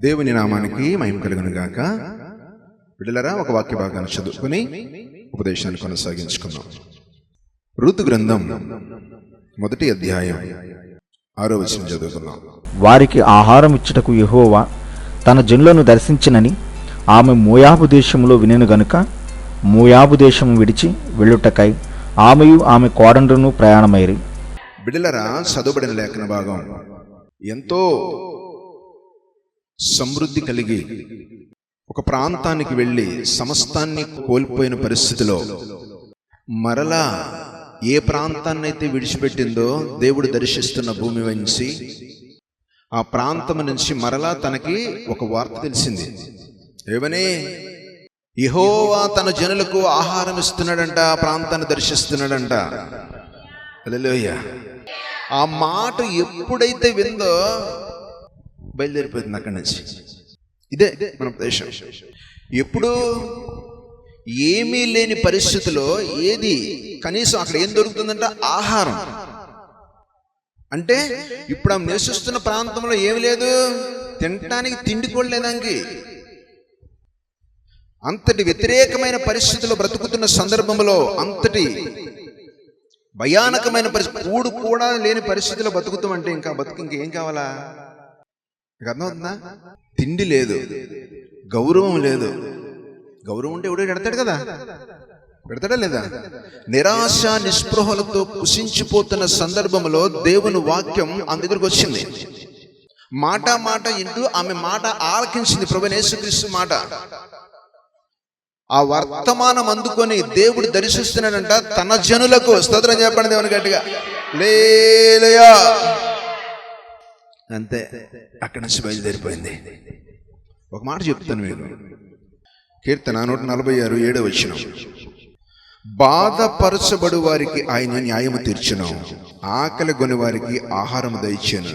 దేవుని నామానికి మహిమ కలుగును గాక. బిడ్డలారా, ఒక వాక్య భాగాన్ని చదువుకుని ఉపదేశాన్ని కొనసాగించుకుందాం. రూతు గ్రంథం 1వ అధ్యాయం 6వ వచనం చదువుకుందాం. వారికి ఆహారం ఇచ్చుటకు యెహోవా తన జనులను దర్శించినని ఆమె మోయాబు దేశంలో వినెను గనుక మోయాబు దేశం విడిచి వెళ్ళుటకై ఆమెయు ఆమె కోడండ్రును ప్రయాణమైరి. బిడ్డలారా, చదువుబడిన లేఖన భాగం ఎంతో సమృద్ధి కలిగి ఒక ప్రాంతానికి వెళ్ళి సమస్తాన్ని కోల్పోయిన పరిస్థితిలో మరలా ఏ ప్రాంతాన్ని అయితే విడిచిపెట్టిందో దేవుడు దర్శిస్తున్న భూమి నుంచి ఆ ప్రాంతం నుంచి మరలా తనకి ఒక వార్త తెలిసింది. ఏమని? యెహోవా తన జనులకు ఆహారం ఇస్తున్నాడంట, ఆ ప్రాంతాన్ని దర్శిస్తున్నాడంట. హల్లెలూయా. ఆ మాట ఎప్పుడైతే విందో బయలుదేరిపోతుంది అక్కడి నుంచి. ఇదే మన దేశం. ఎప్పుడు ఏమీ లేని పరిస్థితిలో ఏది కనీసం అక్కడ ఏం దొరుకుతుందంట? ఆహారం. అంటే ఇప్పుడు ఆమె నివసిస్తున్న ప్రాంతంలో ఏమి లేదు, తినటానికి తిండి కూడా లేదానికి. అంతటి వ్యతిరేకమైన పరిస్థితిలో బ్రతుకుతున్న సందర్భంలో, అంతటి భయానకమైన పరిస్థితి, కూడు కూడా లేని పరిస్థితిలో బతుకుతామంటే ఇంకా బతుకు ఇంకేం కావాలా? అర్థమవుతుందా? తిండి లేదు, గౌరవం లేదు. గౌరవం ఉంటే ఎవడో పెడతాడు కదా, పెడతాడా లేదా? నిరాశ నిస్పృహలతో కుసించిపోతున్న సందర్భంలో దేవుని వాక్యం ఆమె దగ్గరకు వచ్చింది. మాట మాట ఇంటూ ఆమె మాట ఆలకించింది. ప్రభువైన యేసుక్రీస్తు మాట. ఆ వర్తమానం అందుకొని దేవుడు దర్శిస్తున్నాడంట తన జనులకు. స్తోత్రం చెప్పండి దేవుని గట్టిగా. హల్లెలూయా. అంతే, అక్కడి నుంచి బయలుదేరిపోయింది. ఒక మాట చెప్తాను మీకు. కీర్తన 146 7వ వచనం. బాధపరచబడు వారికి ఆయన న్యాయము తీర్చును, ఆకలి గొని వారికి ఆహారము దయచేను,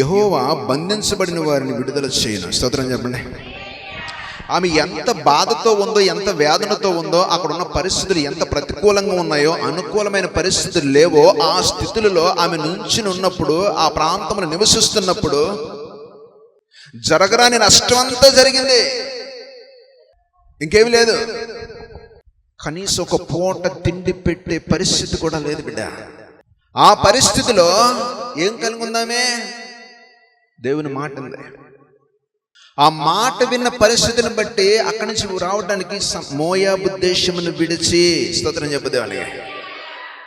యెహోవా బంధించబడిన వారిని విడుదల చేయను. స్తోత్రం చెప్పండి. ఆమె ఎంత బాధతో ఉందో, ఎంత వేదనతో ఉందో, అక్కడ ఉన్న పరిస్థితులు ఎంత ప్రతికూలంగా ఉన్నాయో, అనుకూలమైన పరిస్థితులు లేవో, ఆ స్థితులలో ఆమె నుంచి ఉన్నప్పుడు, ఆ ప్రాంతంలో నివసిస్తున్నప్పుడు జరగరాని నష్టం అంతా జరిగింది. ఇంకేమి లేదు. కనీసం ఒక పూట తిండి పెట్టే పరిస్థితి కూడా లేదు బిడ్డ. ఆ పరిస్థితిలో ఏం కలిగి ఉందామే? దేవుని మాట ఉంది. ఆ మాట విన్న పరిస్థితిని బట్టి అక్కడి నుంచి రావడానికి మోయాబు దేశమును విడిచి. స్తోత్రం చెప్పదేవానికి.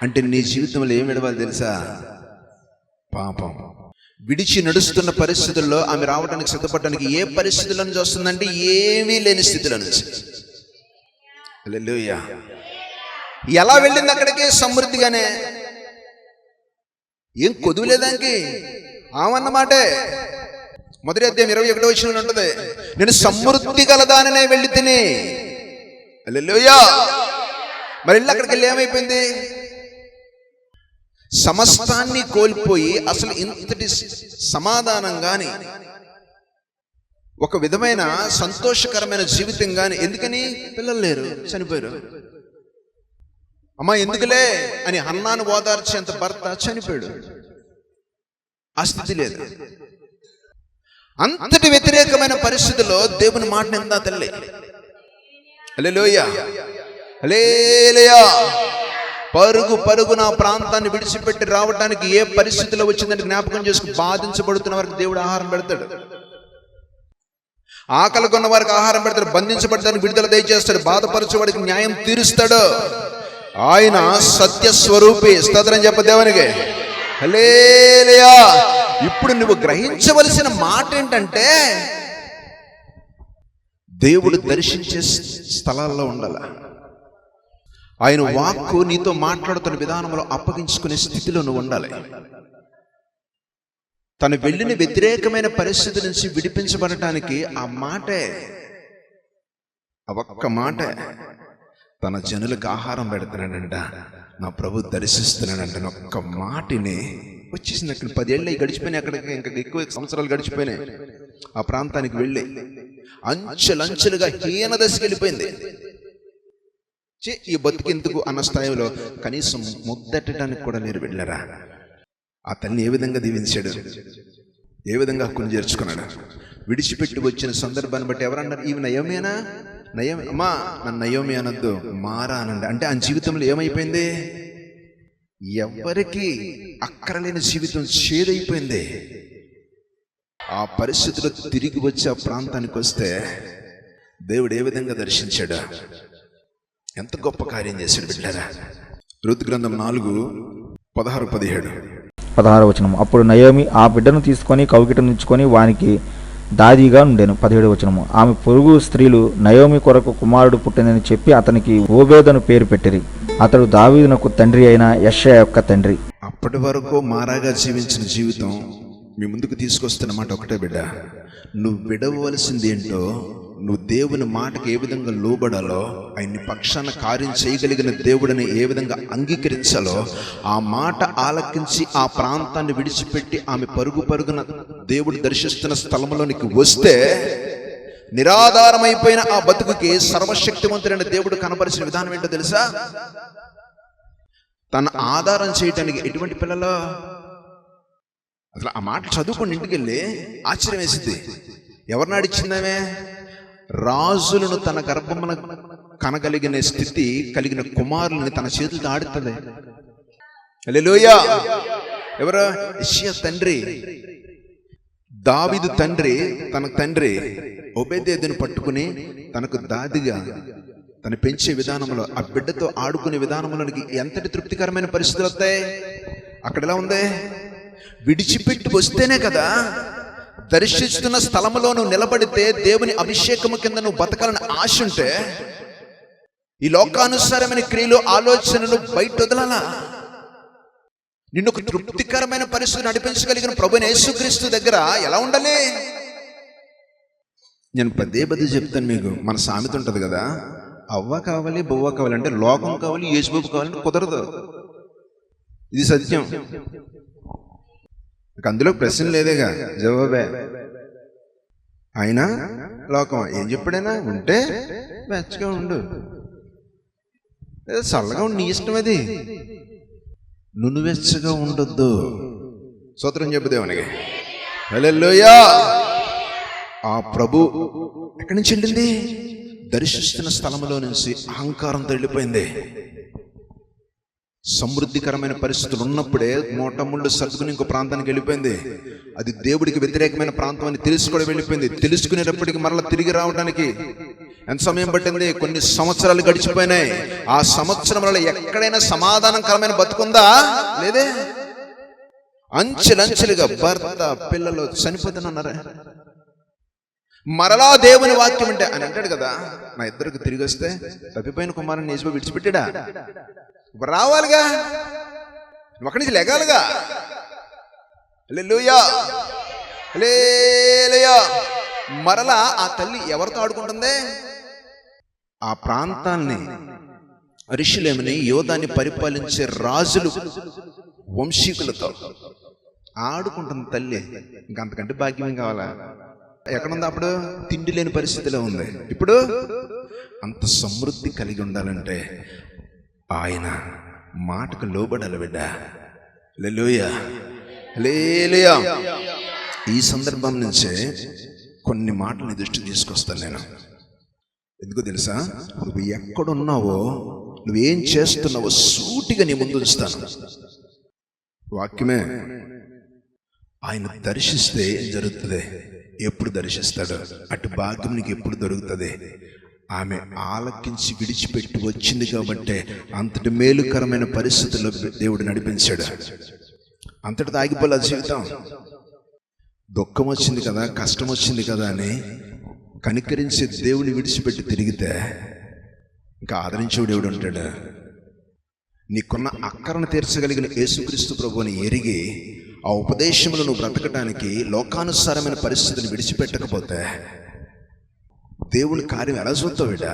అంటే నీ జీవితంలో ఏం విడవాలి తెలుసా? పాపం. విడిచి నడుస్తున్న పరిస్థితుల్లో ఆమె రావడానికి సిద్ధపడడానికి ఏ పరిస్థితుల నుంచి వస్తుందంటే ఏమీ లేని స్థితిలో నుంచి. హల్లెలూయా. ఎలా వెళ్ళింది అక్కడికి? సమృద్ధిగానే. ఏం కొదువు లేదానికి. ఆమన్నమాటే 1వ అధ్యాయం 21వ వచనంలో ఉంటుంది, నేను సమృద్ధి గలదాననే వెళ్ళి తిని. హల్లెలూయా. మరి వెళ్ళి అక్కడికి వెళ్ళి ఏమైపోయింది? సమస్తాన్ని కోల్పోయి అసలు ఇంతటి సమాధానం గాని, ఒక విధమైన సంతోషకరమైన జీవితం గాని. ఎందుకని? పిల్లలు లేరు, చనిపోయారు. అమ్మా ఎందుకులే అని హన్నాను ఓదార్చేంత భర్త చనిపోయాడు. ఆ స్థితి లేదు. అంతటి వ్యతిరేకమైన పరిస్థితుల్లో దేవుని మాట నిందా తల్లి. హల్లెలూయా. హల్లెలూయా. పరుగు పరుగు నా ప్రాంతాన్ని విడిచిపెట్టి రావడానికి ఏ పరిస్థితిలో వచ్చిందంటే జ్ఞాపకం చేసుకుని బాధించబడుతున్న వారికి దేవుడు ఆహారం పెడతాడు. ఆకలి కొన్న వారికి ఆహారం పెడతాడు. బంధించబడడానికి విడుదల దయచేస్తాడు. బాధపరచేవాడికి న్యాయం తీరుస్తాడు. ఆయన సత్యస్వరూపి. స్తోత్రం చెప్ప దేవునికి. హల్లెలూయా. ఇప్పుడు నువ్వు గ్రహించవలసిన మాట ఏంటంటే, దేవుడు దర్శించే స్థలాల్లో ఉండాల. ఆయన వాక్కు నీతో మాట్లాడుతున్న విధానంలో అప్పగించుకునే స్థితిలో నువ్వు ఉండాలి. తను వెళ్ళిన వ్యతిరేకమైన పరిస్థితి నుంచి విడిపించబడటానికి ఆ మాటే, ఆ ఒక్క మాటే. తన జనులకు ఆహారం పెడుతున్నాడంట, నా ప్రభు దర్శిస్తున్నాడంట. ఒక్క మాటిని వచ్చేసింది. అక్కడ 10 ఏళ్ళు గడిచిపోయినాయి. అక్కడికి ఇంకా ఎక్కువ సంవత్సరాలు గడిచిపోయినాయి. ఆ ప్రాంతానికి వెళ్ళి అంచెలంచెలుగా హీన దశకి వెళ్ళిపోయింది. ఈ బతికెందుకు అన్న స్థాయిలో కనీసం ముద్దెట్టడానికి కూడా లేరు. వెళ్ళారా? ఆ తల్లి ఏ విధంగా దీవించాడు, ఏ విధంగా హక్కును చేర్చుకున్నాడు. విడిచిపెట్టి వచ్చిన సందర్భాన్ని బట్టి ఎవరన్నారు, ఈమె నయోమేనా? నయోమి అమ్మా నన్ను నయోమి అనొద్దు, మారా అనండి. అంటే ఆయన జీవితంలో ఏమైపోయింది? ఎవరికి అక్కరలేని జీవితం చేదైపోయింది. ఆ పరిస్థితిలో తిరిగి వచ్చి ఆ ప్రాంతానికి వస్తే దేవుడు ఏ విధంగా దర్శించాడు, ఎంత గొప్ప కార్యం చేశాడు బిడ్డారా. రుతు గ్రంథం 4:16-17 వచనం. అప్పుడు నయోమి ఆ బిడ్డను తీసుకొని కౌగిటనుంచుకొని వానికి దాదిగా ఉండెను. 17 వచనము. ఆమె పొరుగు స్త్రీలు నయోమి కొరకు కుమారుడు పుట్టినని చెప్పి అతనికి ఓబేదను పేరు పెట్టిరి. అతడు దావీదునకు తండ్రి అయిన యెషయా యొక్క తండ్రి. అప్పటి వరకు మారాగా జీవించిన జీవితం మీ ముందుకు తీసుకొస్తున్నమాట ఒకటే బిడ్డ, నువ్వు విడవలసింది ఏంటో, నువ్వు దేవుని మాటకి ఏ విధంగా లోబడాలో, ఆయన్ని పక్షాన కార్యం చేయగలిగిన దేవుడిని ఏ విధంగా అంగీకరించాలో, ఆ మాట ఆలకించి ఆ ప్రాంతాన్ని విడిచిపెట్టి ఆమె పరుగున దేవుడు దర్శిస్తున్న స్థలంలోనికి వస్తే నిరాధారమైపోయిన ఆ బతుకుకి సర్వశక్తివంతుడైన దేవుడు కనపరిచిన విధానం ఏంటో తెలుసా? తన ఆధారం చేయటానికి ఎటువంటి పిల్లలు, అసలు ఆ మాట చదువుకుని ఇంటికి వెళ్ళి ఆశ్చర్యం వేసింది. ఎవరిని అడిచిందామే? రాజులను తన గర్భమున కనగలిగిన స్థితి కలిగిన కుమారులని తన చేతులతో ఆడుతుంది. హల్లెలూయా. ఎవరు? యెషయా తండ్రి, దావీదు తండ్రి, తన తండ్రి ఓబేదెదోమును పట్టుకుని తనకు దాదిగా తను పెంచే విధానంలో, ఆ బిడ్డతో ఆడుకునే విధానంలోనికి ఎంతటి తృప్తికరమైన పరిస్థితులు వస్తాయి. అక్కడ ఎలా ఉంది? విడిచిపెట్టి వస్తేనే కదా, దర్శిస్తున్న స్థలంలో నువ్వు నిలబడితే దేవుని అభిషేకము కింద నువ్వు బతకాలని ఆశ ఉంటే ఈ లోకానుసారమైన క్రియలు ఆలోచనలు బయట వదలాలా. నిన్ను ఒక తృప్తికరమైన పరిస్థితి నడిపించగలిగిన ప్రభువైన యేసుక్రీస్తు దగ్గర ఎలా ఉండాలి? నేను పదే చెప్తాను మీకు. మన సామెత ఉంటుంది కదా, అవ్వ కావాలి బొవ్వ కావాలి అంటే, లోకం కావాలి యేసుబాబు కావాలంటే కుదరదు. ఇది సత్యం. అందులో ప్రశ్న లేదేగా, జవాబే. ఆయన లోకం ఏం చెప్పాడైనా ఉంటే వెచ్చగా ఉండు, చల్లగా ఉండి నీ ఇష్టం, అది నువ్వు వెచ్చగా ఉండొద్దు. స్తోత్రం చెప్పు దేవునికి. హల్లెలూయా. ఆ ప్రభు ఎక్కడి నుంచి వెళ్ళింది? దర్శిస్తున్న స్థలంలో నుంచి అహంకారంతో వెళ్ళిపోయింది. సమృద్ధికరమైన పరిస్థితులు ఉన్నప్పుడే మోటముళ్ళు సర్దుకుని ఇంకో ప్రాంతానికి వెళ్ళిపోయింది. అది దేవుడికి వ్యతిరేకమైన ప్రాంతం అని తెలుసుకోవడం వెళ్ళిపోయింది. తెలుసుకునేటప్పటికి మరలా తిరిగి రావడానికి ఎంత సమయం పట్టింది? కొన్ని సంవత్సరాలు గడిచిపోయినాయి. ఆ సంవత్సరంలో ఎక్కడైనా సమాధానకరమైన బతుకుందా? లేదే. అంచెలంచెలుగా భర్త పిల్లలు చనిపోతున్నారా? మరలా దేవుని వాక్యం అంటే అని అంటాడు కదా, నా ఇద్దరికి తిరిగి వస్తే తప్పిపోయిన కుమారుని యేసుబాబు విడిచిపెట్టాడా? రావాలిగా, నువ్వు అక్కడి నుంచి లెగాలిగా. హల్లెలూయా, హల్లెలూయా. మరలా ఆ తల్లి ఎవరితో ఆడుకుంటుంది? ఆ ప్రాంతాన్ని, యెరూషలేముని, యోధాన్ని పరిపాలించే రాజులు వంశీకులతో ఆడుకుంటుంది తల్లి. ఇంకంతకంటే భాగ్యం ఏం కావాలా? ఎక్కడుంది అప్పుడు? తిండి లేని పరిస్థితిలో ఉంది. ఇప్పుడు అంత సమృద్ధి కలిగి ఉండాలంటే ఆయన మాటకు లోబడాలి బిడ్డ. హల్లెలూయా, హల్లెలూయా. ఈ సందర్భం నుంచే కొన్ని మాటలు దృష్టి తీసుకొస్తాను నేను. ఎందుకో తెలుసా? నువ్వు ఎక్కడున్నావో, నువ్వేం చేస్తున్నావో సూటిగా నీ ముందు ఉంచుతాను. వాక్యమే. ఆయన దర్శిస్తే ఏం జరుగుతుంది? ఎప్పుడు దర్శిస్తాడు? అటు భాగ్యం నీకు ఎప్పుడు దొరుకుతుంది? ఆమె ఆలకించి విడిచిపెట్టి వచ్చింది కాబట్టి అంతటి మేలుకరమైన పరిస్థితుల్లో దేవుడు నడిపించాడు. అంతటితో ఆగిపోలే జీవితం. దుఃఖం వచ్చింది కదా, కష్టం వచ్చింది కదా అని కనికరించే దేవుని విడిచిపెట్టి తిరిగితే ఇంకా ఆదరించేవాడు దేవుడు ఉంటాడు. నీకున్న అక్కరను తీర్చగలిగిన యేసుక్రీస్తు ప్రభువుని ఎరిగి ఆ ఉపదేశంలో నువ్వు బ్రతకడానికి లోకానుసారమైన పరిస్థితిని విడిచిపెట్టకపోతే దేవుని కార్యం ఎలా చూస్తావు బిడ్డ?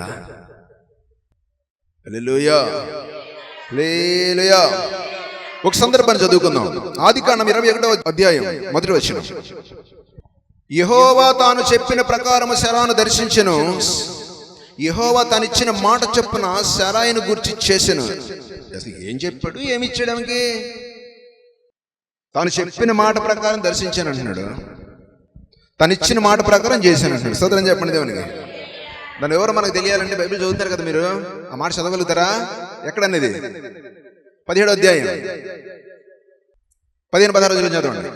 హల్లెలూయా, హల్లెలూయా. ఒక సందర్భాన్ని చదువుకుందాం. ఆదికాండం 21వ అధ్యాయం 1వ వచనం. యెహోవా తాను చెప్పిన ప్రకారము శారాను దర్శించెను. యెహోవా తాను ఇచ్చిన మాట చొప్పున శారాయిని గూర్చి చేసెను. అసలు ఏం చెప్పాడు? ఏమి ఇచ్చాడు ఆమెకి? తాను చెప్పిన మాట ప్రకారం దర్శించాను అంటున్నాడు. తనిచ్చిన మాట ప్రకారం చేశాను అంటాడు. స్తోత్రం చెప్పండి దేవునికి. దాని ఎవరో మనకు తెలియాలంటే బైబిల్ చదువుతారు కదా మీరు. ఆ మాట చదవగలుగుతారా? ఎక్కడనేది? 17వ అధ్యాయం 15-16 చదవండి.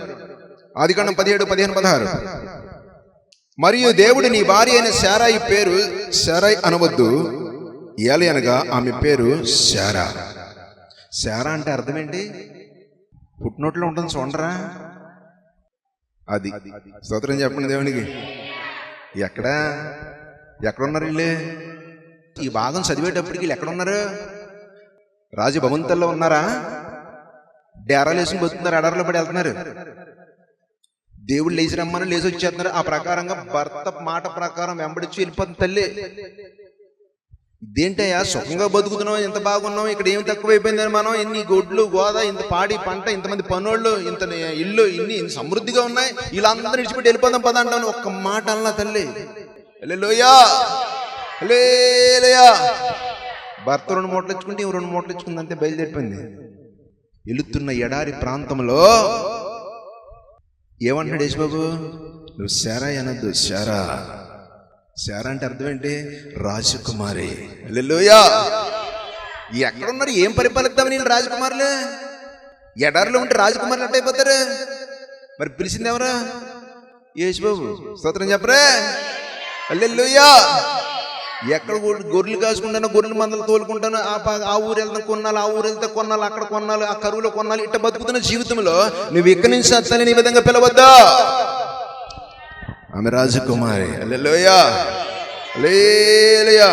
ఆదికాండం 17-15-16. మరియు దేవుడు నీ భార్య అయిన శారాయి పేరు శారై అనవద్దు, ఏలి అనగా ఆమె పేరు శారా. శారా అంటే అర్థం ఏంటి? పుట్టినోట్లో ఉంటుంది చూడరా అది. స్తోత్రం చెప్పండి దేవునికి. ఎక్కడున్నారు వీళ్ళు? ఈ భాగం చదివేటప్పటికి వీళ్ళు ఎక్కడున్నారు? రాజభవంతుల్లో ఉన్నారా? డేరాలు వేసుకుని బతుకుతున్నారు, ఎడారిలో పడి వెళ్తున్నారు. దేవుడు లేచి రమ్మని లేచి వచ్చేస్తున్నారు. ఆ ప్రకారంగా భర్త మాట ప్రకారం వెంబడించి వెళ్ళిపోతుంది తల్లి. ఇదేంటయ్యా సుఖంగా బతుకుతున్నాం, ఎంత బాగున్నాం, ఇక్కడ ఏమి తక్కువైపోయిందని మనం, ఎన్ని గొడ్లు గోదా, ఇంత పాడి పంట, ఇంతమంది పనోళ్ళు, ఇంత ఇల్లు, ఇన్ని సమృద్ధిగా ఉన్నాయి, వీళ్ళందరూ విడిచిపెట్టి వెళ్ళిపోదాం పద అంటాను. ఒక్క మాట అన్నా తల్లి. హల్లెలూయా, హల్లెలూయా. భర్త 2 మూటలు ఇచ్చుకుంటే 2 మూటలు ఇచ్చుకుందంటే బయలుదేరిపోయింది. వెళుతున్న ఎడారి ప్రాంతంలో ఏమంటున్నాడు యేసుబాబు? నువ్వు శారా అనద్దు, శారా. శారా అంటే అర్థం ఏంటి? రాజకుమారి. హల్లెలూయా. ఎక్కడున్నారు? ఏం పరిపాలిద్దామని వీళ్ళు రాజకుమారులు? ఎడారిలో ఉంటే రాజకుమారులు అంటే అయిపోతారు. మరి పిలిచింది ఎవరా? యేసుబాబు. స్తోత్రం చెప్పరే. హల్లెలూయా. ఎక్కడ గొర్రెలు కాసుకుంటానో, గొర్రెల మందలు తోలుకుంటాను, ఆ ఊరు వెళ్తే కొన్నాళ్ళు, ఆ ఊరు వెళ్తే కొన్నాళ్ళు, అక్కడ కొన్నాళ్ళు, ఆ కరువులో కొన్నాళ్ళు, ఇట్ట బతుకుతున్న జీవితంలో నువ్వు ఇక్కడి నుంచి అత్తని ఈ విధంగా పిలవద్దా? ఆమె రాజకుమారి. హల్లెలూయా, హల్లెలూయా.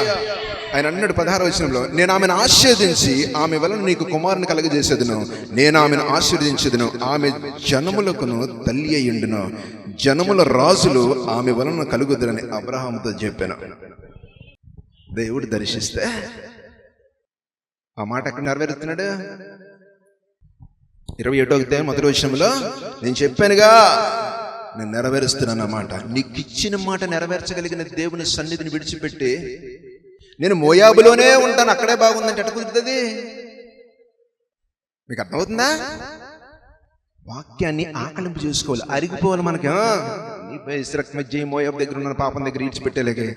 ఆయన అన్నాడు 16వ వచనంలో, నేను ఆమెను ఆశీర్వదించి ఆమె వలన నీకు కుమారుని కలగజేసేదను, నేను ఆమెను ఆశీర్వదించేదను, ఆమె జనములకును తల్లి అయ్యుండును, జనముల రాజులు ఆమె వలన కలుగుదురని అబ్రహాముతో చెప్పాను. దేవుడు దర్శిస్తే ఆ మాట ఎక్కడ నెరవేరుతున్నాడు? 27వ అధ్యాయం 1వ వచనంలో, నేను చెప్పానుగా నేను నెరవేరుస్తున్నాను అన్నమాట. నీకు ఇచ్చిన మాట నెరవేర్చగలిగిన దేవుని సన్నిధిని విడిచిపెట్టి నేను మోయాబులోనే ఉంటాను, అక్కడే బాగుందంటే ఎట్ట కుదురుతుంది? మీకు అర్థమవుతుందా? వాక్యాన్ని ఆకలింపు చేసుకోవాలి, అరిగిపోవాలి. మనకి మోయాబు దగ్గర ఉన్న పాపం దగ్గర ఈడ్చిపెట్టేలేకే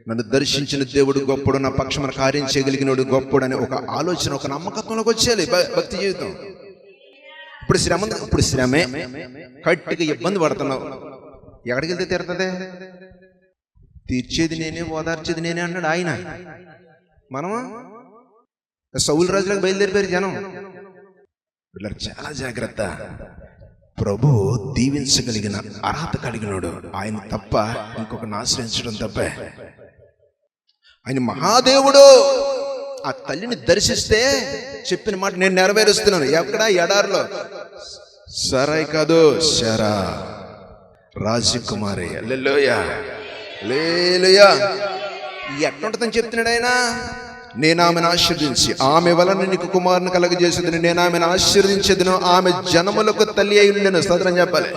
నన్ను దర్శించిన దేవుడు గొప్పడు, నా పక్షమున కార్యం చేయగలిగినోడు గొప్పడు అనే ఒక ఆలోచన, ఒక నమ్మకత్వంలోకి వచ్చేయాలి భక్తి జీవితం. ఇప్పుడు శ్రమే, కట్టిగా ఇబ్బంది పడుతున్నావు. ఎక్కడికి వెళ్తే తీరుతుంది? తీర్చేది నేనే, ఓదార్చేది నేనే అన్నాడు ఆయన. మనము సౌలు రాజులకు బయలుదేరిపోయారు జనం. వీళ్ళకి చాలా జాగ్రత్త. ప్రభు దీవించగలిగిన అర్హత కలిగినాడు. ఆయన తప్ప ఇంకొకరిని ఆశ్రయించడం తప్పే. ఆయన మహాదేవుడు. ఆ తల్లిని దర్శిస్తే చెప్పిన మాట నేను నెరవేరుస్తున్నాను. ఎక్కడ? ఎడారిలో. సరాయ్ కాదు, శారా, రాజకుమారి. హల్లెలూయా, హల్లెలూయా. ఎట్లుంటుందని చెప్తున్నాడు ఆయన. నేను ఆమెను ఆశీర్వదించి ఆమె వలన నీకు కుమారుని కలగజేసేదని, నేను ఆమెను ఆశీర్వదించేదను, ఆమె జనములకు తల్లి అయి ఉండెను. స్తోత్రం చెప్పాలి.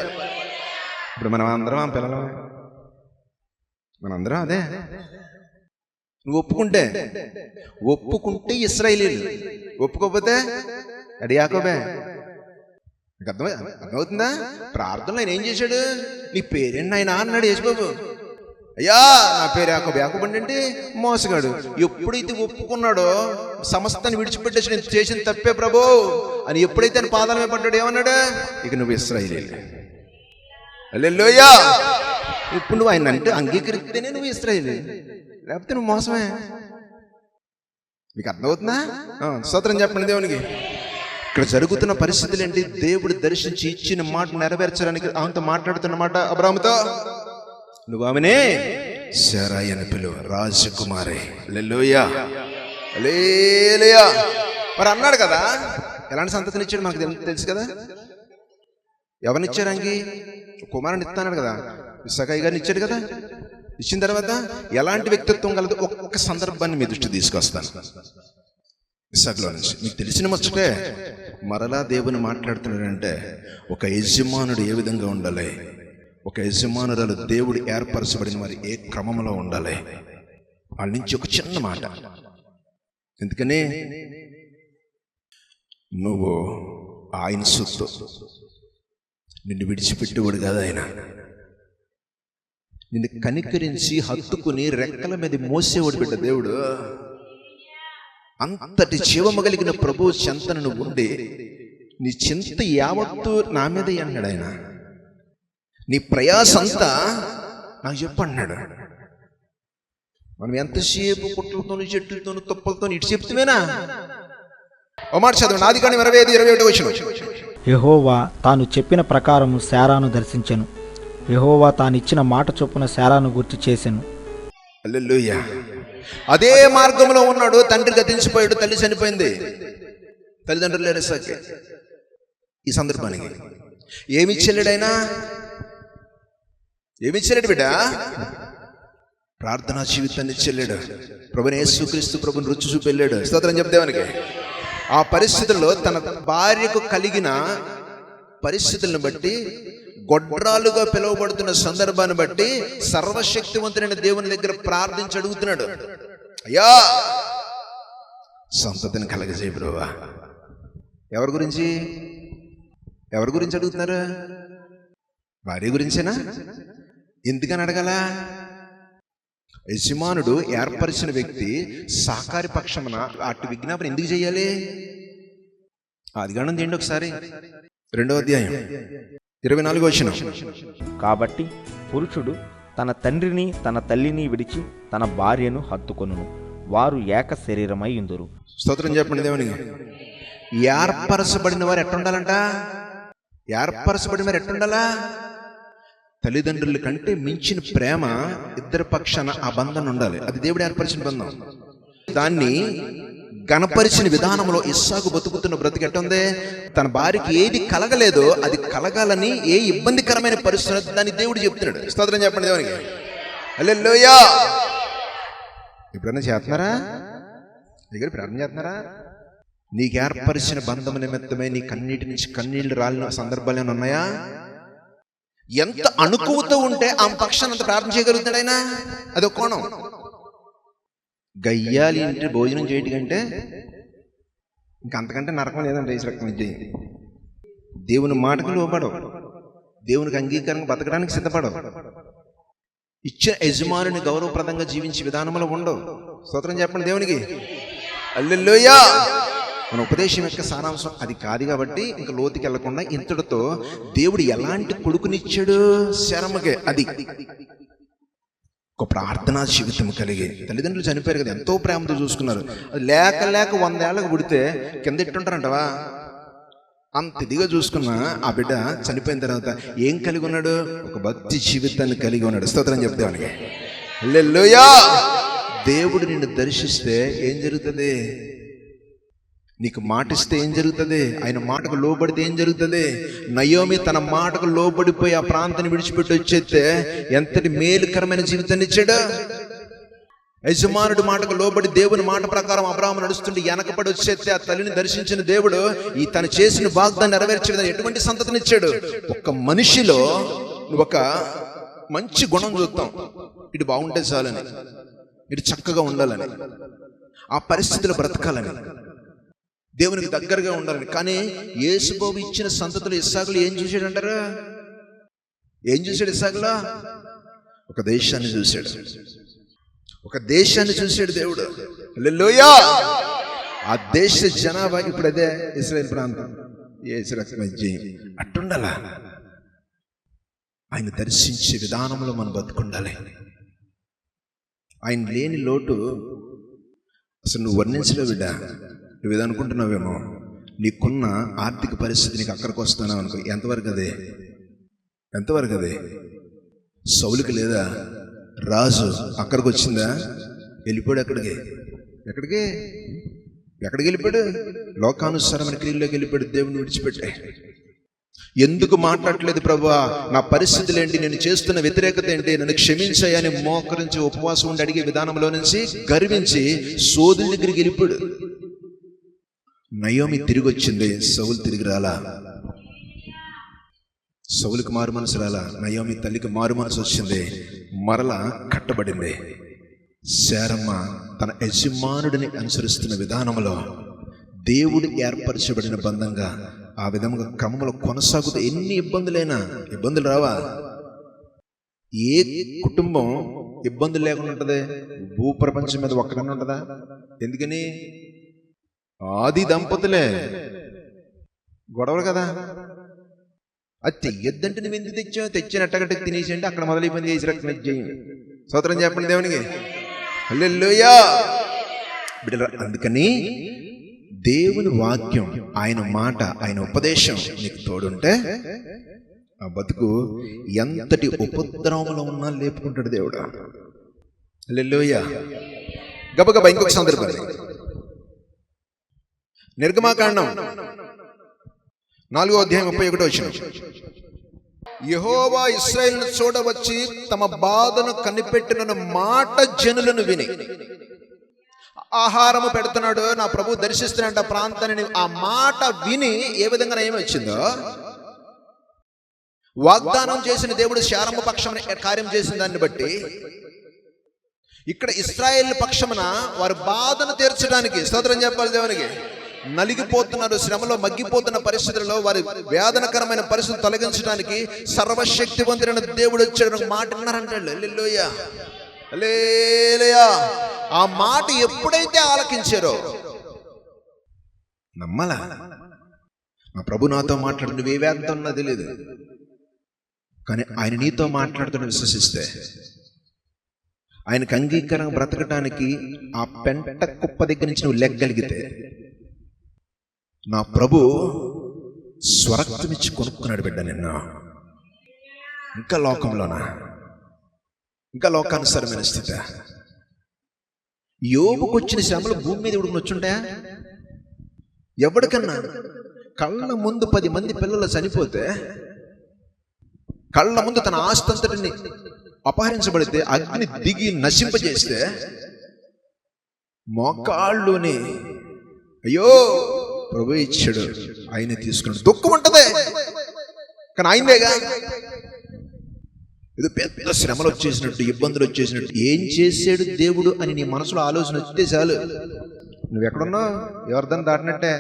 ఇప్పుడు మనం అందరం ఆ పిల్లలు, మనందరం అదే. నువ్వు ఒప్పుకుంటే ఇశ్రాయేలీయులు, ఒప్పుకోకపోతే అది యాకోబే. అర్థమవుతుందా? ప్రార్థనలో ఆయన ఏం చేశాడు? నీ పేరేంటి ఆయన అన్నాడు యేసుబాబు. అయ్యా నా పేరు యాకోబు. యాకోబు అంటే మోసగాడు. ఎప్పుడైతే ఒప్పుకున్నాడో సమస్తాన్ని విడిచిపెట్టేసి నేను చేసిన తప్పే ప్రభు అని ఎప్పుడైతే ఆయన పాదాలమే పడ్డాడు, ఏమన్నాడు? ఇక నువ్వు ఇశ్రాయేలీయులు. హల్లెలూయా. ఇప్పుడు నువ్వు ఆయన అంటే అంగీకరిస్తేనే నువ్వు ఇశ్రాయేలీయులు, లేకపోతే నువ్వు మోసమే. మీకు అర్థమవుతుందా? స్తోత్రం చెప్పండి దేవునికి. ఇక్కడ జరుగుతున్న పరిస్థితులు ఏంటి? దేవుడు దర్శించి ఇచ్చిన మాట నెరవేర్చడానికి ఆమెతో మాట్లాడుతున్నమాట. అబ్రాహాముతో, నువ్వు ఆమెనే శారాయి అని పిలువ, రాజకుమారి. హల్లెలూయా, హల్లెలూయా. మరి అన్నాడు కదా, ఎలాంటి సంతతిని ఇచ్చాడు మనకు తెలుసు కదా. ఎవరినిచ్చారు? అంగి కుమారుని ఇస్తాడు కదా, ఇస్సాకాయి గారిని ఇచ్చాడు కదా. ఇచ్చిన తర్వాత ఎలాంటి వ్యక్తిత్వం కలదు ఒక్క సందర్భాన్ని మీ దృష్టి తీసుకొస్తాను. ఇస్సాకులో నుంచి మీకు తెలిసిన ముచ్చటే మరలా దేవుని మాట్లాడుతున్నాడంటే, ఒక యజమానుడు ఏ విధంగా ఉండాలి, ఒక యజమానురాలు దేవుడు ఏర్పరచబడిన వారు ఏ క్రమంలో ఉండాలి, వాళ్ళ నుంచి ఒక చిన్న మాట. ఎందుకని? నువ్వు ఆయన సొత్తు, నిన్ను విడిచిపెట్టేవాడు కాదు ఆయన. నిన్ను కనికరించి హత్తుకుని రెక్కల మీద మోసేవాడు బిడ్డ దేవుడు. అంతటి జీవము కలిగిన ప్రభువు చెంతను నువ్వు ఉండి నీ చింత యావత్తు నా మీద అన్నాడు ఆయన. నీ ప్రయాస అంతా నాకు చెప్పు అన్నాడు. మనం ఎంతసేపు కుట్లతోనూ చెట్లతోనూ తుప్పలతో ఇటు చెప్తేనా? ఓ మాట చదువు, నాది కానీ 25-21 వచ్చిన. యెహోవా తాను చెప్పిన ప్రకారము శారాను దర్శించెను. యెహోవా తానిచ్చిన మాట చొప్పున శారాను గుర్తు చేసెను. హల్లెలూయా. అదే మార్గంలో ఉన్నాడు. తండ్రి గతించిపోయాడు, తల్లి చనిపోయింది, తల్లిదండ్రులు లేరు ఇస్సాకుకి. ఈ సందర్భానికి ఏమిచ్చెళ్ళాడైనా? ఏమిచ్చెళ్ళాడు బిడ్డ? ప్రార్థనా జీవితాన్ని ఇచ్చెళ్ళాడు. ప్రభుని యేసుక్రీస్తు ప్రభుని రుచి చూపి వెళ్ళాడు. స్తోత్రం చెప్దేవానికి. ఆ పరిస్థితుల్లో తన భార్యకు కలిగిన పరిస్థితులను బట్టి, గొడ్రాలుగా పిలువబడుతున్న సందర్భాన్ని బట్టి సర్వశక్తివంతుడైన దేవుని దగ్గర ప్రార్థించి అడుగుతున్నాడు, అయ్యా సంతతిని కలగజేయ ప్రభువా. ఎవరి గురించి అడుగుతున్నారు? భార్య గురించేనా? ఎందుకని అడగాల? యజమానుడు ఏర్పరిచిన వ్యక్తి సహకారి పక్షమున అటు విజ్ఞాపన ఎందుకు చేయాలి? ఆదికాండం చేయండి ఒకసారి, 2వ అధ్యాయం 24వ వచనం. కాబట్టి పురుషుడు తన తండ్రిని తన తల్లిని విడిచి తన భార్యను హత్తుకొనును, వారు ఏక శరీరమై ఉందురు. స్తోత్రం చెప్పండి దేవునికి. ఏర్పరచబడిన వారు ఎట్టుండాలంట? ఏర్పరచబడిన వారు ఎట్టుండాలా? తల్లిదండ్రుల కంటే మించిన ప్రేమ ఇద్దరి పక్షాన ఆ బంధం ఉండాలి. అది దేవుడు ఏర్పరిచిన బంధం. దాన్ని గణపరిచిన విధానంలో ఇస్సాకు బతుకుతున్న బ్రతికి ఎట్టుంది? తన భార్యకి ఏది కలగలేదో అది కలగాలని ఏ ఇబ్బందికరమైన పరిస్థితి దాన్ని దేవుడు చెప్తున్నాడు. స్తోత్రం చెప్పండి దేవునికి. హల్లెలూయా. ఎప్పుడైనా చేస్తున్నారా? దగ్గర ప్రార్థన చేస్తున్నారా? నీకు ఏర్పరిచిన బంధం నిమిత్తమై నీ కన్నీటి నుంచి కన్నీళ్లు రాలిన సందర్భాలు ఏమైనా ఉన్నాయా? ఎంత అణుకువతో ఉంటే ఆ పక్షాన్ని అంత ప్రార్థన చేయగలుగుతాడు ఆయన. అదొక కోణం. గయ్యాలి ఇంటి భోజనం చేయటంటే ఇంకంతకంటే నరకం లేదంటే ఈ రకం విద్య. దేవుని మాటకు లోపడవు, దేవునికి అంగీకారంగా బతకడానికి సిద్ధపడవు, ఇచ్చిన యజమానుని గౌరవప్రదంగా జీవించే విధానంలో ఉండవు. స్తోత్రం చెప్పండి దేవునికి. హల్లెలూయా. మన ఉపదేశం యొక్క సారాంశం అది కాదు కాబట్టి ఇంకా లోతుకి వెళ్లకుండా ఇంతటితో దేవుడు ఎలాంటి కొడుకునిచ్చాడు? శరమకే. అది ఒక ప్రార్థనా జీవితం కలిగి. తల్లిదండ్రులు చనిపోయారు కదా, ఎంతో ప్రేమతో చూసుకున్నారు. అది లేక 100 ఏళ్ళకు పుడితే కింద ఎట్టుంటారంటవా? అంత ఇదిగా చూసుకున్న ఆ బిడ్డ చనిపోయిన తర్వాత ఏం కలిగి ఉన్నాడు? ఒక భక్తి జీవితాన్ని కలిగి ఉన్నాడు. స్తోత్రం చెప్తానికి. హల్లెలూయా. దేవుడు నిన్ను దర్శిస్తే ఏం జరుగుతుంది? నీకు మాటిస్తే ఏం జరుగుతుంది? ఆయన మాటకు లోబడితే ఏం జరుగుతుంది? నయోమి తన మాటకు లోబడిపోయి ఆ ప్రాంతాన్ని విడిచిపెట్టి వచ్చేస్తే ఎంతటి మేలుకరమైన జీవితాన్ని ఇచ్చాడు. యజమానుడు మాటకు లోబడి దేవుని మాట ప్రకారం అబ్రాహాము నడుస్తుంటే వెనకపడి వచ్చేస్తే ఆ తల్లిని దర్శించిన దేవుడు ఈ తను చేసిన వాగ్దాన్ని నెరవేర్చే ఎటువంటి సంతతిని ఇచ్చాడు? ఒక మనిషిలో నువ్వు ఒక మంచి గుణం చూస్తాం, ఇటు బాగుంటే చాలని, ఇటు చక్కగా ఉండాలని, ఆ పరిస్థితిలో బ్రతకాలని, దేవునికి దగ్గరగా ఉండాలని. కానీ యేసుబాబు ఇచ్చిన సంతతులు ఇస్సాకులు ఏం చూశాడంటారా? ఏం చూశాడు ఇస్సాకులో? ఒక దేశాన్ని చూశాడు. ఒక దేశాన్ని చూశాడు దేవుడు. హల్లెలూయా. ఆ దేశ జనాభా ఇప్పుడు అదే ఇశ్రాయేల్ ప్రాంతం. అట్టుండాలా? ఆయన దర్శించే విధానంలో మనం బతుకుండాలి. ఆయన లేని లోటు అసలు నువ్వు వర్ణించలేవు బిడ్డ. నువ్వు ఏదో అనుకుంటున్నావేమో, నీకున్న ఆర్థిక పరిస్థితి నీకు అక్కడికి వస్తున్నావు అనుకో. ఎంతవరకు అదే? సౌలుకి లేదా? రాజు అక్కడికి వచ్చిందా? వెళ్ళిపోయాడు. ఎక్కడికి వెళ్ళిపోయాడు? లోకానుసారమైన క్రియల్లోకి వెళ్ళిపోయాడు. దేవుని విడిచిపెట్టే. ఎందుకు మాట్లాడట్లేదు ప్రభువా? నా పరిస్థితులు ఏంటి? నేను చేస్తున్న వ్యతిరేకత ఏంటి? నన్ను క్షమించాయని మోకరించి ఉపవాసం ఉండి అడిగే విధానంలో నుంచి గర్వించి సోదరుల దగ్గరికి వెళ్ళిపోయాడు. నయోమి తిరిగి వచ్చింది, సౌలు తిరిగి రాలా. సౌలుకి మారు మనసు రాలా, నయోమి తల్లికి మారు మనసు వచ్చింది, మరలా కట్టబడింది. శారమ్మ తన యజమానుడిని అనుసరిస్తున్న విధానంలో దేవుడు ఏర్పరచబడిన బంధంగా ఆ విధంగా క్రమంలో కొనసాగుతూ ఎన్ని ఇబ్బందులు రావా? ఏ కుటుంబం ఇబ్బందులు లేకుండా ఉంటుంది? భూప్రపంచం మీద ఒక్కడన్నా ఉంటుందా? ఎందుకని? ఆది దంపతులే గొడవలు కదా. అది తెయ్యొద్దంటే నువ్వు ఎందుకు తెచ్చావు? తెచ్చినట్టగట్ట తినేసి అక్కడ మొదలైపోయింది. చేసి రక్తం ఇచ్చేయి. స్తోత్రం చెప్పండి దేవునికి. హల్లెలూయా. బిడ్డలారా, అందుకని దేవుని వాక్యం, ఆయన మాట, ఆయన ఉపదేశం నీకు తోడుంటే ఆ బతుకు ఎంతటి ఉపద్రవంలో ఉన్నా లేపుకుంటాడు దేవుడు. హల్లెలూయా. గబగబా ఇంకొక సందర్భం, నిర్గమాకాండం 4వ అధ్యాయం 31వ వచనం. యెహోవా ఇశ్రాయేలును చూడవచ్చి తమ బాధను కనిపెట్టిన మాట జనులను విని. ఆహారము పెడుతున్నాడు, నా ప్రభు దర్శిస్తున్నాడు ఆ ప్రాంతాన్ని. ఆ మాట విని ఏ విధంగా ఏమి వచ్చిందో, వాగ్దానం చేసిన దేవుడు శారమ్మ పక్షమున కార్యం చేసిన దాన్ని బట్టి ఇక్కడ ఇశ్రాయేలు పక్షమున వారి బాధను తీర్చడానికి, స్తోత్రం చెప్పాలి దేవునికి, నలిగిపోతున్నారు, శ్రమలో మగ్గిపోతున్న పరిస్థితుల్లో వారి వేదనకరమైన పరిస్థితులు తొలగించడానికి సర్వశక్తివంతుడైన దేవుడు వచ్చాడు. మాట విన్నారంటాడు. హల్లెలూయా, హల్లెలూయా. ఆ మాట ఎప్పుడైతే ఆలకించారో నమ్మలా. మా ప్రభు నాతో మాట్లాడు, నువ్వే వేదంతో ఉన్నా తెలియదు, కానీ ఆయన నీతో మాట్లాడుతున్న విశ్వసిస్తే, ఆయనకు అంగీకారంగా బ్రతకటానికి ఆ పెంట కుప్ప దగ్గర నుంచి నువ్వు లెగ్గలిగితే, నా ప్రభు స్వరక్తమిచ్చి కొనుక్కున్నాడు బిడ్డ నిన్న. ఇంకా లోకంలోనా? ఇంకా లోకానుసారమైన స్థితి. యోబుకు వచ్చిన శ్రమలు భూమి మీద ఎవడికి వచ్చుంటాయా? ఎవడికన్నా కళ్ళ ముందు 10 మంది పిల్లలు చనిపోతే, కళ్ళ ముందు తన ఆస్తంతటిని అపహరించబడితే, అగ్ని దిగి నశింపజేస్తే, మోకాళ్ళుని అయ్యో ప్రభు ఇచ్చాడు, ఆయన తీసుకున్నాడు, దుఃఖం ఉంటదే, కానీ ఆయనదేగా. ఇది పెద్ద శ్రమలు వచ్చేసినట్టు, ఇబ్బందులు వచ్చేసినట్టు, ఏం చేసాడు దేవుడు అని నీ మనసులో ఆలోచన వస్తే చాలు, నువ్వెక్కడున్నావు? ఎవరిదాన్ని దాటినట్టే.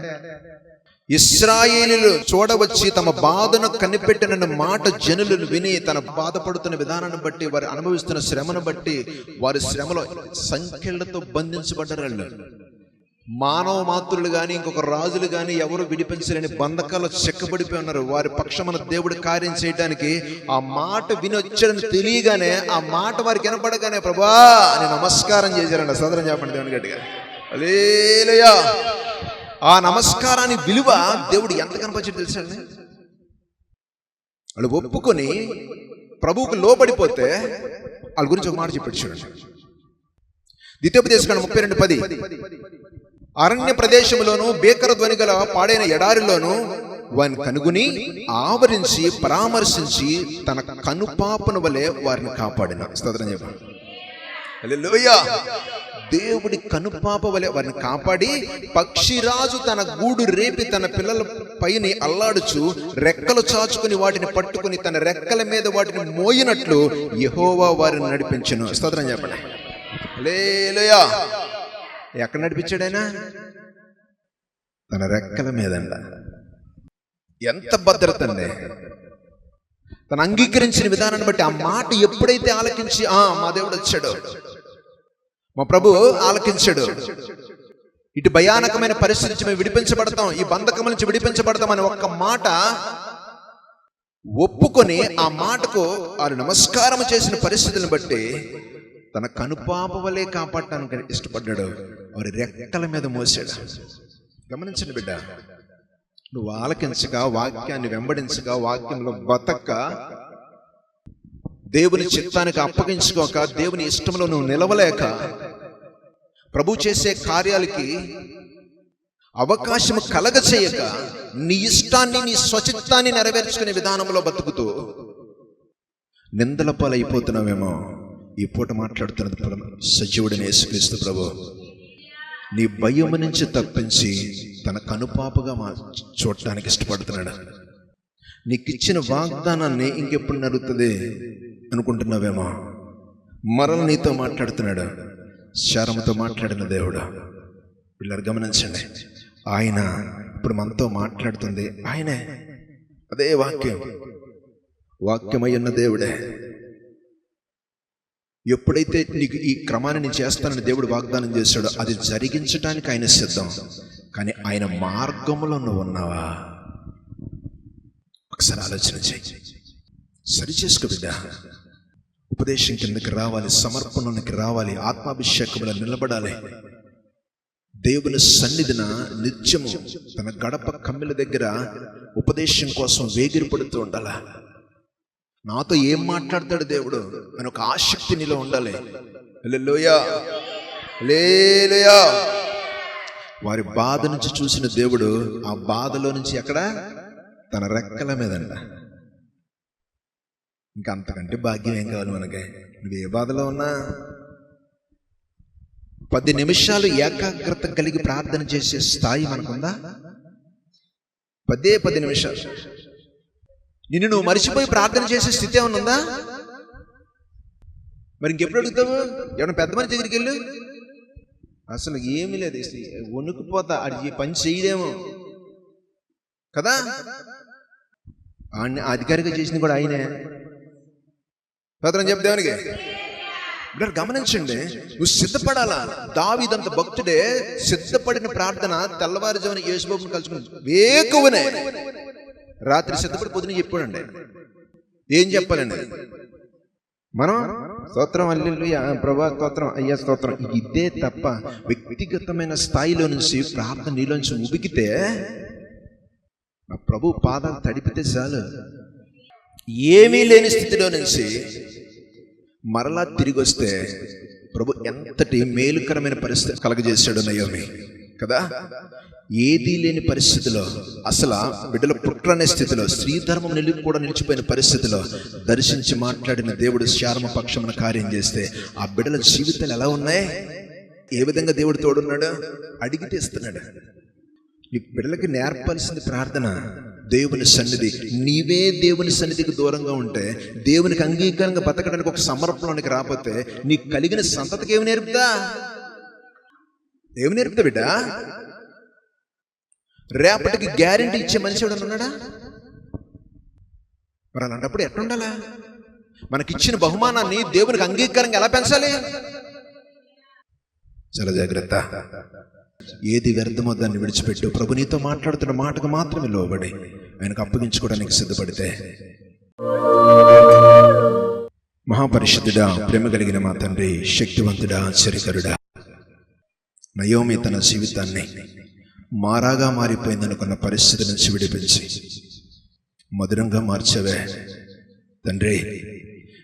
ఇశ్రాయేలీయులు చూడవచ్చి తమ బాధను కనిపెట్టిన మాట జనులను విని, తన బాధపడుతున్న విధానాన్ని బట్టి, వారు అనుభవిస్తున్న శ్రమను బట్టి, వారి శ్రమలో సంఖ్యలతో బంధించబడ్డారు. వాళ్ళు మానవ మాతృలు కానీ ఇంకొక రాజులు కానీ ఎవరు విడిపించలేని బంధకాలు చెక్కబడిపోయి ఉన్నారు. వారి పక్షమున దేవుడు కార్యం చేయడానికి ఆ మాట వినొచ్చాడని తెలియగానే, ఆ మాట వారికి వినపడగానే ప్రభువా అని నమస్కారం చేశారంట. సోదరం చెప్పండి దేవుని గట్టిగా. హల్లెలూయా. ఆ నమస్కారాన్ని విలువ దేవుడు ఎంత కనపరిచాడో తెలుసండి. వాళ్ళు ఒప్పుకొని ప్రభువుకు లోబడిపోతే వాళ్ళ గురించి ఒక మాట చెప్పాడు చూడండి. ద్వితీయోపదేశకాండం 32:10. అరణ్య ప్రదేశంలోను భీకర ధ్వని గల పాడైన ఎడారిలోను వారిని కనుగొని ఆవరించి పరామర్శించి తన కనుపాపను వలె వారిని కాపాడిన. స్తోత్రం చెప్పండి. హల్లెలూయా. దేవుడి కనుపాప వలె వారిని కాపాడి, పక్షిరాజు తన గూడు రేపి తన పిల్లల పైన అల్లాడుచు రెక్కలు చాచుకుని వాటిని పట్టుకుని తన రెక్కల మీద వాటిని మోయినట్లు యెహోవా వారిని నడిపించెను. స్తోత్రం చెప్పండి. హల్లెలూయా. ఎక్కడ నడిపించాడైనా? తన రెక్కల మీదండ. ఎంత భద్రత అండి! తను అంగీకరించిన విధానాన్ని బట్టి, ఆ మాట ఎప్పుడైతే ఆలకించి మా దేవుడు వచ్చాడు, మా ప్రభు ఆలకించాడు, ఇటు భయానకమైన పరిస్థితి నుంచి మేము విడిపించబడతాం, ఈ బంధకం నుంచి విడిపించబడతాం అని ఒక్క మాట ఒప్పుకొని, ఆ మాటకు వారు నమస్కారం చేసిన పరిస్థితులను బట్టి తన కనుపాప వలె కాపాడటానికి ఇష్టపడ్డాడు. వారి రెక్కల మీద మోసాడు. గమనించండి బిడ్డ, నువ్వు ఆలకించగా, వాక్యాన్ని వెంబడించగా, వాక్యంలో బతక, దేవుని చిత్తానికి అప్పగించుకోక, దేవుని ఇష్టంలో నువ్వు నిలవలేక, ప్రభు చేసే కార్యాలకి అవకాశం కలగచేయక, నీ ఇష్టాన్ని, నీ స్వచిత్తాన్ని నెరవేర్చుకునే విధానంలో బతుకుతూ నిందల పాలైపోతున్నావేమో. ఈ పూట మాట్లాడుతున్నది సజీవుడైన యేసుక్రీస్తు ప్రభు. నీ భయము నుంచి తప్పించి తన కనుపాపగా చూడటానికి ఇష్టపడుతున్నాడు. నీకు ఇచ్చిన వాగ్దానాన్ని ఇంకెప్పుడు నరుగుతుంది అనుకుంటున్నావేమో. మరల నీతో మాట్లాడుతున్నాడు, శారమ్మతో మాట్లాడిన దేవుడు. పిల్లలు గమనించండి, ఆయన ఇప్పుడు మనతో మాట్లాడుతుంది ఆయనే. అదే వాక్యమై ఉన్న దేవుడే. ఎప్పుడైతే నీకు ఈ క్రమాన్ని నేను చేస్తానని దేవుడు వాగ్దానం చేశాడో అది జరిగించడానికి ఆయన సిద్ధం. కానీ ఆయన మార్గంలో నువ్వు ఉన్నావా? ఒకసారి ఆలోచన చేయి. సరి చేసుకో బిడ్డ. ఉపదేశం కిందకి రావాలి, సమర్పణకి రావాలి, ఆత్మాభిషేకంలో నిలబడాలి. దేవుని సన్నిధిన నిత్యము తన గడప కమ్మిల దగ్గర ఉపదేశం కోసం వేగిరపడుతూ ఉండాలా. నాతో ఏం మాట్లాడతాడు దేవుడు అని ఒక ఆసక్తి నీలో ఉండాలి. హల్లెలూయా, హల్లెలూయా. వారి బాధ నుంచి చూసిన దేవుడు ఆ బాధలో నుంచి ఎక్కడ? తన రెక్కల మీదంట. ఇంకా అంతకంటే భాగ్యం ఏం కావాలి మనకి? నువ్వు ఏ బాధలో ఉన్నా 10 నిమిషాలు ఏకాగ్రత కలిగి ప్రార్థన చేసే స్థాయి మనకుందా? 10 నిమిషాలు నిన్ను నువ్వు మరిచిపోయి ప్రార్థన చేసే స్థితి ఏమన్నా ఉందా? మరి ఇంకెప్పుడు అడుగుతావు? ఏమన్నా పెద్ద మనిషి దగ్గరికి వెళ్ళు. అసలు ఏమీ లేదు, వణుకుపోతా. అది పని చేయలేము కదా. అధికారిగా చేసింది కూడా ఆయనే. స్తోత్రం చెప్పు దేవునికి. ఇప్పుడు గమనించండి, నువ్వు సిద్ధపడాలా. దావీదంత భక్తుడే సిద్ధపడిన ప్రార్థన తెల్లవారుజామున యేసుబాబుని కలుసుకుని వేకువనే రాత్రి సిద్ధపడి పొద్దున చెప్పాడండి. ఏం చెప్పాలండి మనం? స్తోత్రం, హల్లెలూయా, ప్రభా స్తోత్రం, అయ్యా స్తోత్రం. ఇదే తప్ప వ్యక్తిగతమైన స్థాయిలో నుంచి ప్రార్థన నీలోంచి ఉబికితే, నా ప్రభు పాదాలు తడిపితే చాలు. ఏమీ లేని స్థితిలో నుంచి మరలా తిరిగి వస్తే ప్రభు ఎంతటి మేలుకరమైన పరిస్థితి కలగజేశాడు నయోమి కదా. ఏదీ లేని పరిస్థితిలో, అసలు బిడ్డల పుట్రనే స్థితిలో, స్త్రీ ధర్మం కూడా నిలిచిపోయిన పరిస్థితిలో దర్శించి మాట్లాడిన దేవుడు శారమ పక్షమున కార్యం చేస్తే ఆ బిడ్డల జీవితాలు ఎలా ఉన్నాయి? ఏ విధంగా దేవుడు తోడున్నాడు? అడిగితే ఇస్తున్నాడు. నీ బిడ్డలకి నేర్పాల్సింది ప్రార్థన, దేవుని సన్నిధి. నీవే దేవుని సన్నిధికి దూరంగా ఉంటే, దేవునికి అంగీకారంగా బతకడానికి ఒక సమర్పణలోనికి రాకపోతే, నీకు కలిగిన సంతతికి ఏమి నేర్పుతా? ఏమి నేర్పుతా బిడ్డ? రేపటికి గ్యారెంటీ ఇచ్చే మనిషి ఎవడన్నా ఉన్నాడా? మరి అలాంటప్పుడు ఎట్లుండాలా? మనకిచ్చిన బహుమానాన్ని దేవునికి అంగీకారంగా ఎలా పెంచాలి? చాలా జాగ్రత్త. ఏది వ్యర్థమో దాన్ని విడిచిపెట్టు. ప్రభు నీతో మాట్లాడుతున్న మాటకు మాత్రమే లోబడి ఆయనకు అప్పగించుకోవడానికి సిద్ధపడితే. మహాపరిశుద్ధుడా, ప్రేమ కలిగిన మా తండ్రి, శక్తివంతుడా, ఆశ్చర్యకరుడా, నయోమి తన జీవితాన్ని మారాగా మారిపోయిందనుకున్న పరిస్థితి నుంచి విడిపించి మధురంగా మార్చవే తండ్రి.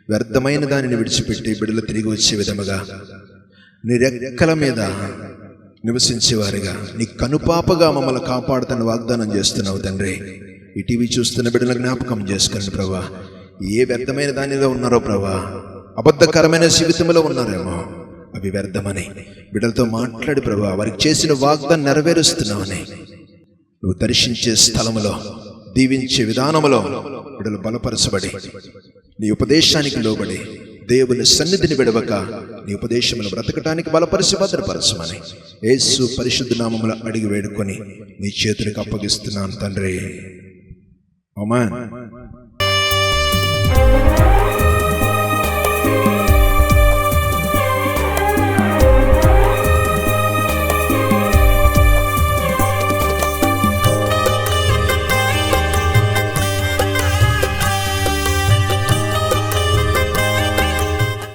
వ్యర్థమైన దానిని విడిచిపెట్టి బిడ్డలు తిరిగి వచ్చే విధముగా నీ రెక్కల మీద నివసించేవారిగా, నీ కనుపాపగా మమ్మల్ని కాపాడుతున్న వాగ్దానం చేస్తున్నావు తండ్రి. ఈ టీవీ చూస్తున్న బిడ్డల జ్ఞాపకం చేసుకోండి ప్రభా. ఏ వ్యర్థమైన దానిలో ఉన్నారో ప్రభా, అబద్ధకరమైన జీవితంలో ఉన్నారేమో, అవి వ్యర్థమని బిడ్డలతో మాట్లాడి ప్రభా, వారికి చేసిన వాగ్దానం నెరవేరుస్తున్నావని, నువ్వు దర్శించే స్థలములో, దీవించే విధానములో బిడ్డలు బలపరచబడి నీ ఉపదేశానికి లోబడి దేవుని సన్నిధిని విడవక నీ ఉపదేశమును బ్రతకటానికి బలపరిచి భద్రపరచమని యేసు పరిశుద్ధ నామములో అడిగి వేడుకొని నీ చేతులకు అప్పగిస్తున్నాను తండ్రి. ఆమేన్.